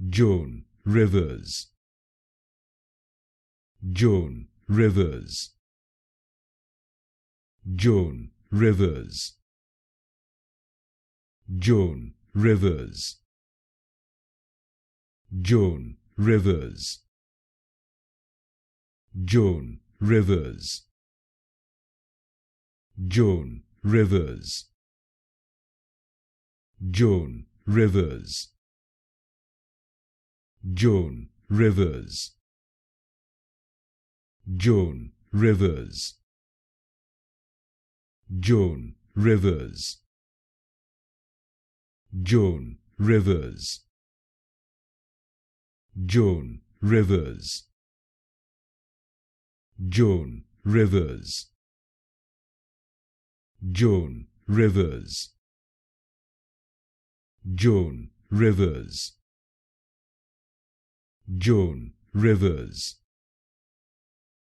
Joan Rivers. Joan Rivers. Joan Rivers. Joan Rivers. Joan Rivers. Joan Rivers. Joan Rivers. Joan Rivers. Joan Rivers. Joan Rivers. Joan Rivers. Joan Rivers. Joan Rivers. Joan Rivers. Joan Rivers. Joan Rivers. Joan Rivers.